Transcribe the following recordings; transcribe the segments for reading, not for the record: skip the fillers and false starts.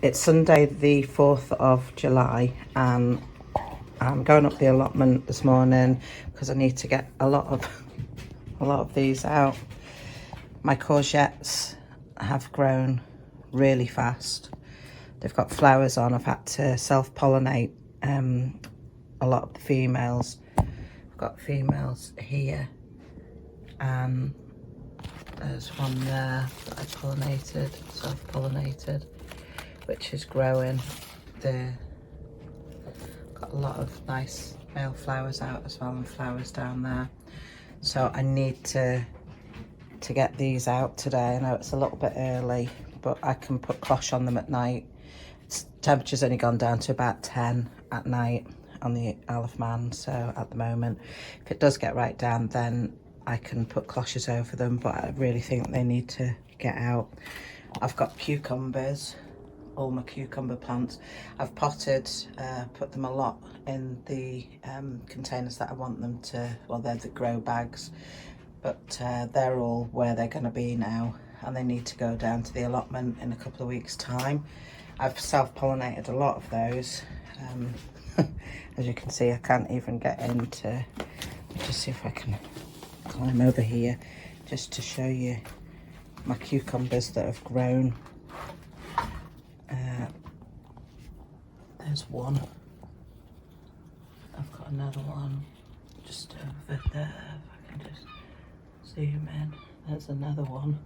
It's Sunday the 4th of July and I'm going up the allotment this morning because I need to get a lot of these out. My courgettes have grown really fast. They've got flowers on. I've had to self-pollinate a lot of the females. I've got females here and there's one there that I pollinated, self-pollinated, which is growing. They've got a lot of nice male flowers out as well, and flowers down there. So I need to get these out today. I know it's a little bit early, but I can put cloche on them at night. Temperature's only gone down to about 10 at night on the Allotment, so at the moment, if it does get right down, then I can put cloches over them, but I really think they need to get out. I've got cucumbers, all my cucumber plants. I've potted, put them a lot in the containers that I want them to, well, they're the grow bags, but they're all where they're going to be now, and they need to go down to the allotment in a couple of weeks' time. I've self-pollinated a lot of those. As you can see, I can't even get into, let me just see if I can climb over here just to show you my cucumbers that have grown. There's one. I've got another one just over there. If I can just zoom in. There's another one.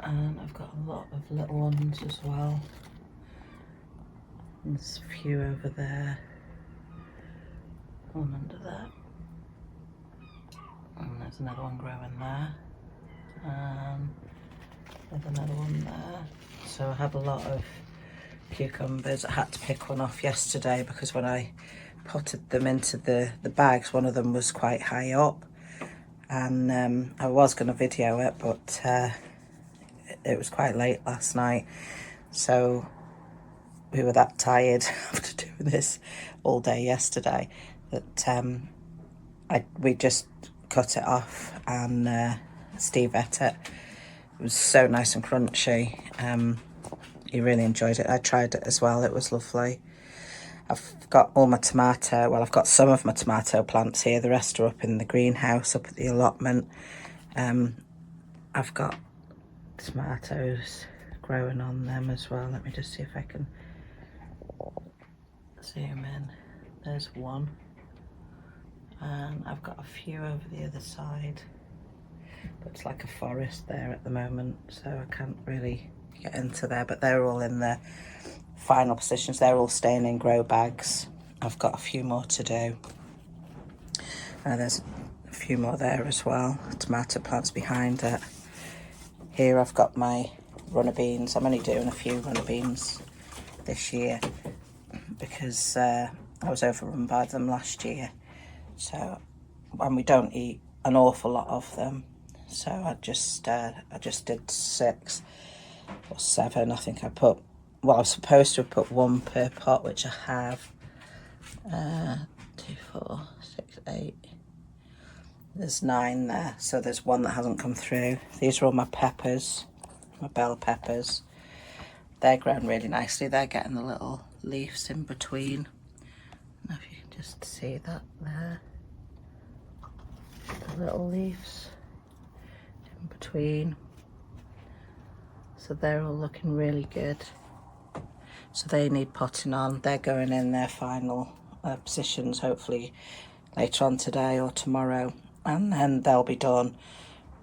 And I've got a lot of little ones as well. And there's a few over there. One under there. And there's another one growing there. And there's another one there. So I have a lot of cucumbers. I had to pick one off yesterday because when I potted them into the bags, one of them was quite high up. And I was going to video it, but it was quite late last night. So we were that tired after doing this all day yesterday that we just cut it off and Steve ate it. It was so nice and crunchy. He really enjoyed it. I tried it as well. It was lovely. I've got all my tomato, well, I've got some of my tomato plants here. The rest are up in the greenhouse, up at the allotment. I've got tomatoes growing on them as well. Let me just see if I can zoom in. There's one. And I've got a few over the other side. But it's like a forest there at the moment, so I can't really get into there, but they're all in the final positions. They're all staying in grow bags. I've got a few more to do. There's a few more there as well. Tomato plants behind it. Here I've got my runner beans. I'm only doing a few runner beans this year because I was overrun by them last year. So, and we don't eat an awful lot of them. So I just did 6 or 7. I think I put, well, I was supposed to have put 1 per pot, which I have. 2, 4, 6, 8. There's 9 there, so there's 1 that hasn't come through. These are all my peppers, my bell peppers. They're growing really nicely. They're getting the little leaves in between. I don't know if you can just see that there. The little leaves in between. So they're all looking really good. So they need potting on. They're going in their final positions, hopefully later on today or tomorrow. And then they'll be done,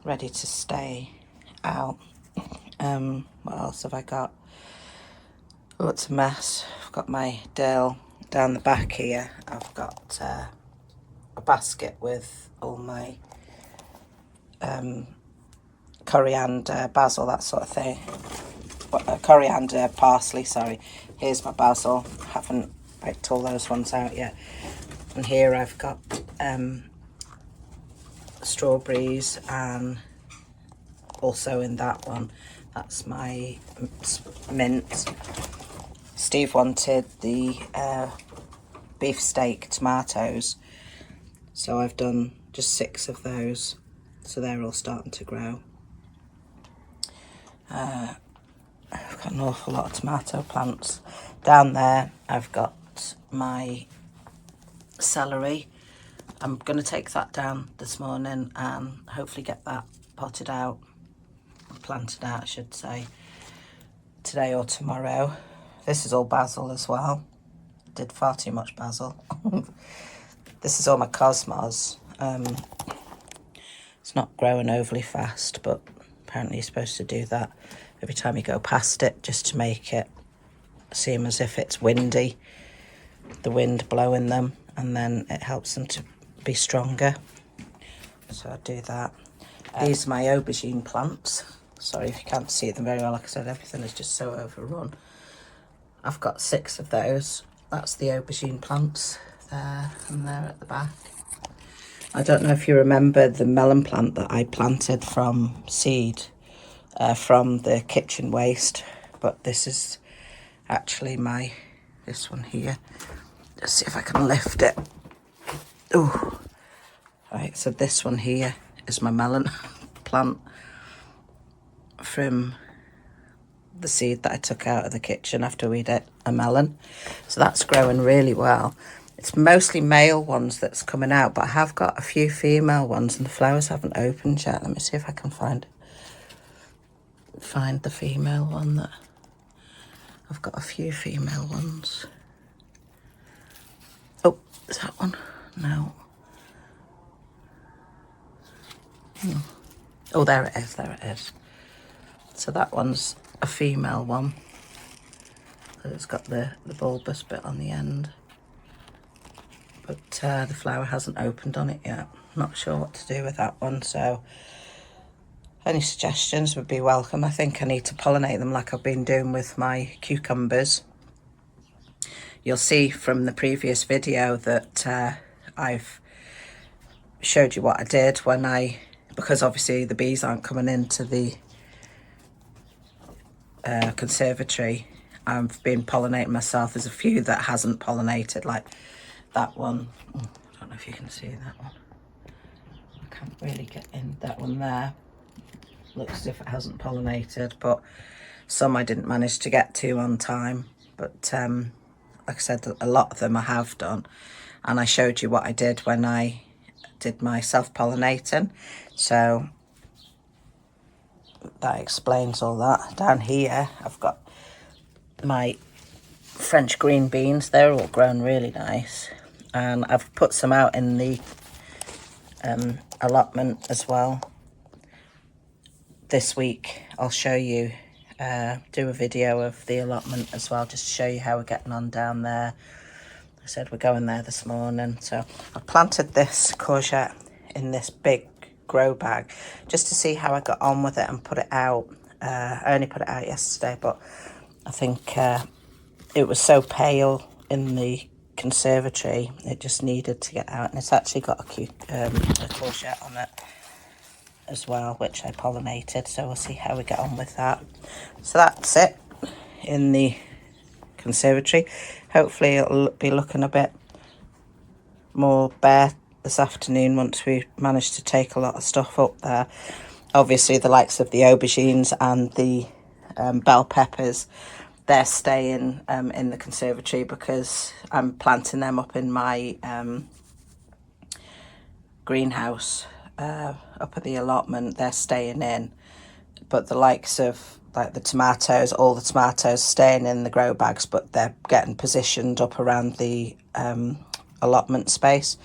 ready to stay out. What else have I got? Oh, it's a mess. I've got my dill down the back here. I've got a basket with all my coriander, basil, that sort of thing. Coriander, parsley, sorry. Here's my basil. Haven't picked all those ones out yet. And here I've got strawberries, and also in that one, that's my mint. Steve wanted the beefsteak tomatoes, so I've done just 6 of those, so they're all starting to grow. I've got an awful lot of tomato plants. Down there I've got my celery. I'm going to take that down this morning and hopefully get that potted out, planted out I should say, today or tomorrow. This is all basil as well. Did far too much basil. This is all my cosmos. It's not growing overly fast, but apparently you're supposed to do that every time you go past it, just to make it seem as if it's windy, the wind blowing them, and then it helps them to be stronger. So I do that. These are my aubergine plants. Sorry if you can't see them very well, like I said, everything is just so overrun. I've got 6 of those. That's the aubergine plants there and there at the back. I don't know if you remember the melon plant that I planted from seed, from the kitchen waste, but this is actually this one here. Let's see if I can lift it. Oh, right, so this one here is my melon plant from the seed that I took out of the kitchen after we'd ate a melon. So that's growing really well. It's mostly male ones that's coming out, but I have got a few female ones and the flowers haven't opened yet. Let me see if I can find the female one. That I've got a few female ones. Oh, is that one? No. Oh, there it is, there it is. So that one's a female one. It's got the bulbous bit on the end. But the flower hasn't opened on it yet. Not sure what to do with that one, so any suggestions would be welcome. I think I need to pollinate them like I've been doing with my cucumbers. You'll see from the previous video that I've showed you what I did when because obviously the bees aren't coming into the conservatory. I've been pollinating myself. There's a few that hasn't pollinated, like that one. Oh, I don't know if you can see that one. I can't really get in. That one there looks as if it hasn't pollinated, but some I didn't manage to get to on time. But like I said, a lot of them I have done, and I showed you what I did when I did my self-pollinating, so that explains all that. Down here I've got my French green beans. They're all grown really nice, and I've put some out in the allotment as well. This week I'll show you, do a video of the allotment as well, just to show you how we're getting on down there. I said we're going there this morning. So I planted this courgette in this big grow bag just to see how I got on with it and put it out. I only put it out yesterday, but I think it was so pale in the conservatory, it just needed to get out. And it's actually got a courgette on it as well, which I pollinated, so we'll see how we get on with that. So that's it in the conservatory. Hopefully it'll be looking a bit more bare this afternoon once we manage to take a lot of stuff up there. Obviously the likes of the aubergines and the bell peppers, they're staying in the conservatory because I'm planting them up in my greenhouse up at the allotment. They're staying in, but the likes of like the tomatoes, all the tomatoes staying in the grow bags, but they're getting positioned up around the allotment space.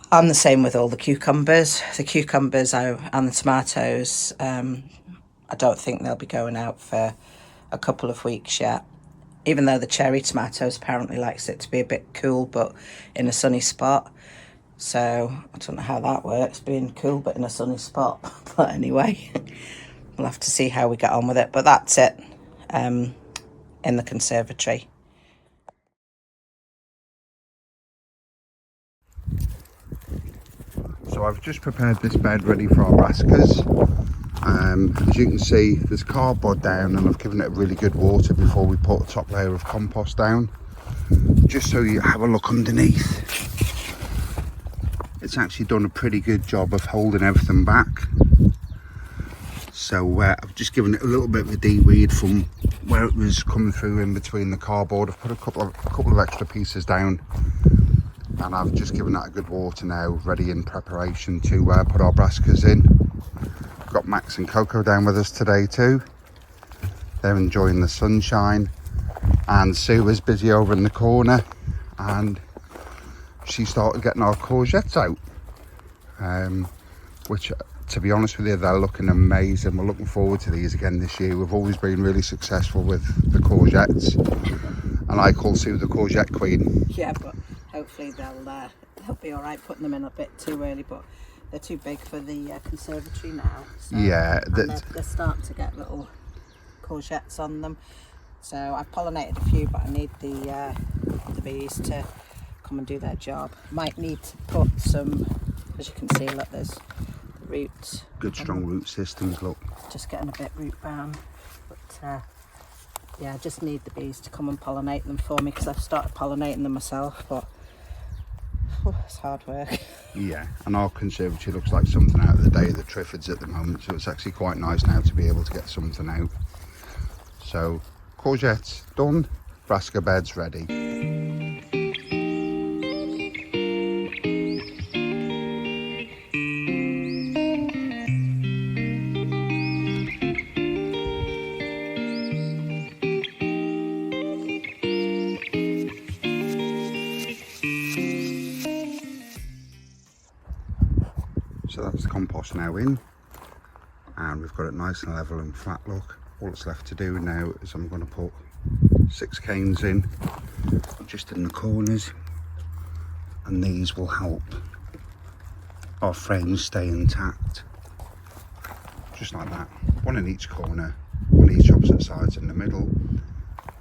And the same with all the cucumbers. The cucumbers and the tomatoes, I don't think they'll be going out for a couple of weeks yet. Even though the cherry tomatoes apparently likes it to be a bit cool, but in a sunny spot. So I don't know how that works, being cool but in a sunny spot. But anyway, we'll have to see how we get on with it. But that's it in the conservatory. So I've just prepared this bed ready for our brassicas. As you can see, there's cardboard down, and I've given it a really good water before we put a top layer of compost down, just so you have a look underneath. It's actually done a pretty good job of holding everything back. So I've just given it a little bit of a de-weed from where it was coming through in between the cardboard. I've put a couple of extra pieces down, and I've just given that a good water now, ready in preparation to put our brassicas in. We've got Max and Coco down with us today too. They're enjoying the sunshine, and Sue is busy over in the corner, and she started getting our courgettes out, which, to be honest with you, they're looking amazing. We're looking forward to these again this year. We've always been really successful with the courgettes, and I call Sue the courgette queen. Yeah, but hopefully they'll be all right. Putting them in a bit too early, but they're too big for the conservatory now. So, Yeah, they're starting to get little courgettes on them. So I've pollinated a few, but I need the bees to come and do their job. Might need to put some, as you can see, look, there's roots. Good strong root systems, look. Just getting a bit root bound, but yeah, I just need the bees to come and pollinate them for me, because I've started pollinating them myself, but it's hard work. Yeah, and our conservatory looks like something out of the day of the Triffids at the moment, so it's actually quite nice now to be able to get something out. So courgettes done, brassica beds ready. So that's the compost now in, and we've got it nice and level and flat look. All that's left to do now is I'm going to put 6 canes in, just in the corners, and these will help our frames stay intact, just like that. One in each corner, one each opposite sides in the middle,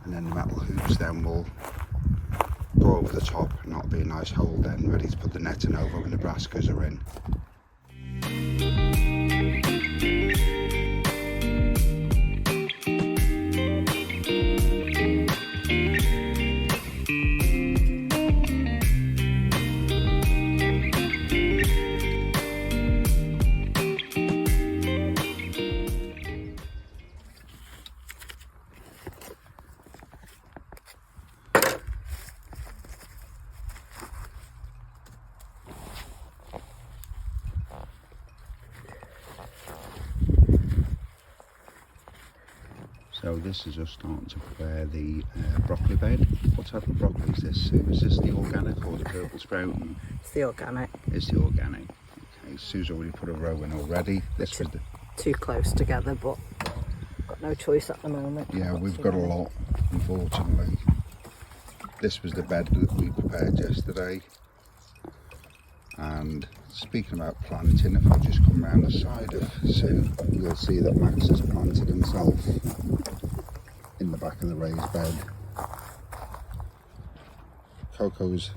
and then the metal hoops then will go over the top, and that'll be a nice hole then, ready to put the netting over when the brassicas are in. So this is us starting to prepare the broccoli bed. What type of broccoli is this, Sue? Is this the organic or the purple sprout? It's the organic. It's the organic. Okay, Sue's already put a row in already. This was too close together, but got no choice at the moment. Yeah, we've got a lot, unfortunately. This was the bed that we prepared yesterday. And speaking about planting, if I just come round the side of Sue, you'll see that Max has planted himself in the back of the raised bed. Coco's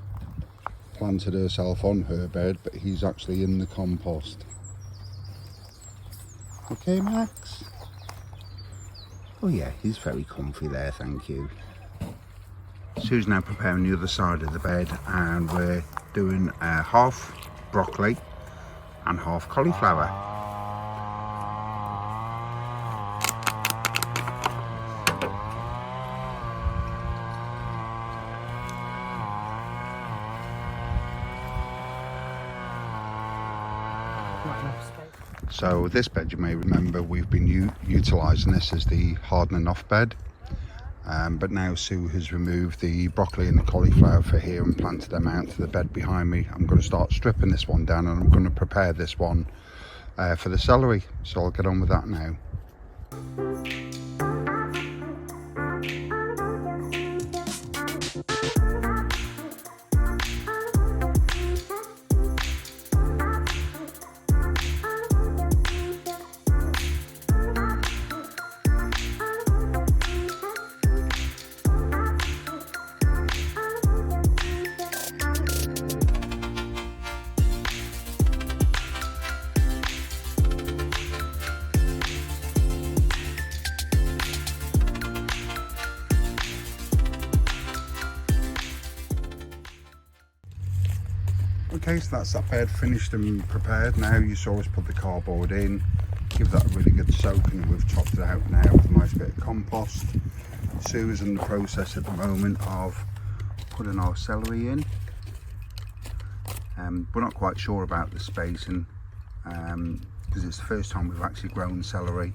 planted herself on her bed, but he's actually in the compost. Okay, Max? Oh yeah, he's very comfy there, thank you. Sue's now preparing the other side of the bed, and we're doing half broccoli and half cauliflower. So this bed, you may remember, we've been utilising this as the hardening off bed. But now Sue has removed the broccoli and the cauliflower for here and planted them out to the bed behind me. I'm going to start stripping this one down, and I'm going to prepare this one for the celery. So I'll get on with that now. Okay, so that's that bed finished and prepared. Now you saw us put the cardboard in, give that a really good soaking, and we've topped it out now with a nice bit of compost. Sue is in the process at the moment of putting our celery in. We're not quite sure about the spacing because it's the first time we've actually grown celery.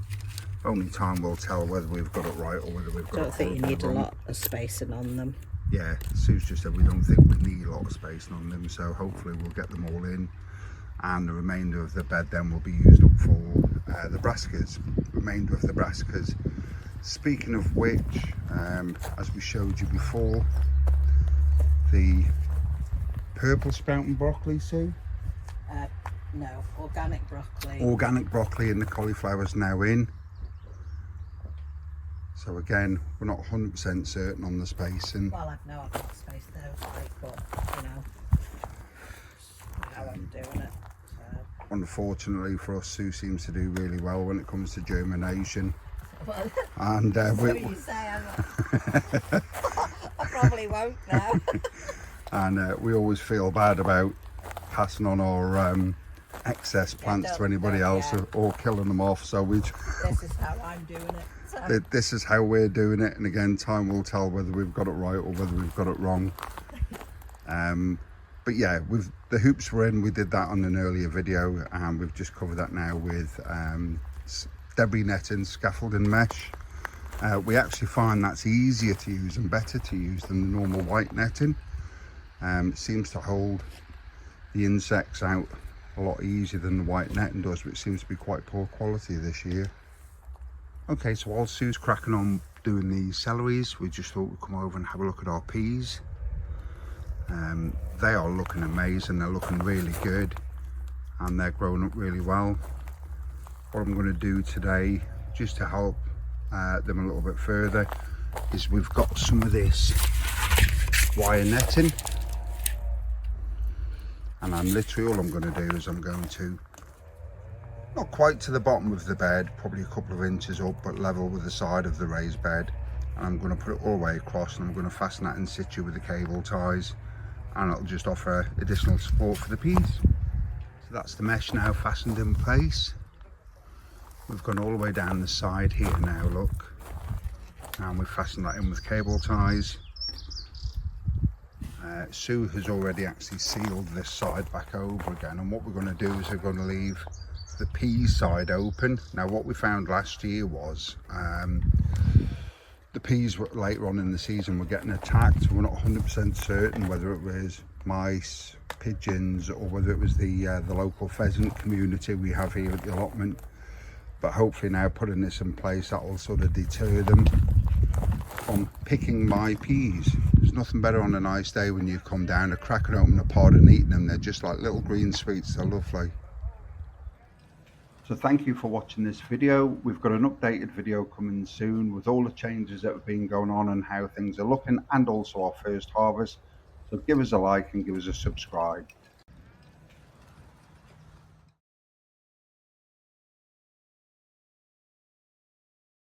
Only time will tell whether we've got it right or whether we've got it wrong. I don't think you need a lot of spacing on them. Yeah, Sue's just said we don't think we need a lot of spacing on them, so hopefully we'll get them all in, and the remainder of the bed then will be used up for the brassicas. Remainder of the brassicas. Speaking of which, as we showed you before, the purple sprouting broccoli, Sue? No, organic broccoli. Organic broccoli, and the cauliflower's now in. So again, we're not 100% certain on the spacing. Well, I've got spaced those like, but you know how I'm doing it. So. Unfortunately for us, Sue seems to do really well when it comes to germination. Well, And so you say I probably won't now. And we always feel bad about passing on our excess plants to anybody else, or killing them off. So we. This is how I'm doing it. So. This is how we're doing it, and again, time will tell whether we've got it right or whether we've got it wrong. But yeah, with the hoops we're in, we did that on an earlier video, and we've just covered that now with debris netting, scaffolding mesh. We actually find that's easier to use and better to use than the normal white netting. It seems to hold the insects out a lot easier than the white netting does, but it seems to be quite poor quality this year. Okay, so while Sue's cracking on doing the celeries, we just thought we'd come over and have a look at our peas. They are looking amazing, they're looking really good, and they're growing up really well. What I'm going to do today, just to help them a little bit further, is we've got some of this wire netting, and I'm literally, all I'm going to do is I'm going to, not quite to the bottom of the bed, probably a couple of inches up, but level with the side of the raised bed, and I'm going to put it all the way across, and I'm going to fasten that in situ with the cable ties, and it'll just offer additional support for the peas. So that's the mesh now fastened in place. We've gone all the way down the side here now, look, and we've fastened that in with cable ties. Sue has already actually sealed this side back over again, and what we're going to do is we're going to leave the pea side open. Now what we found last year was the peas were, later on in the season, were getting attacked. We're not 100% certain whether it was mice, pigeons, or whether it was the local pheasant community we have here at the allotment. But hopefully now putting this in place, that will sort of deter them from picking my peas. There's nothing better on a nice day when you come down to cracking open a pod and eating them. They're just like little green sweets, they're lovely. So thank you for watching this video. We've got an updated video coming soon with all the changes that have been going on and how things are looking, and also our first harvest. So give us a like and give us a subscribe.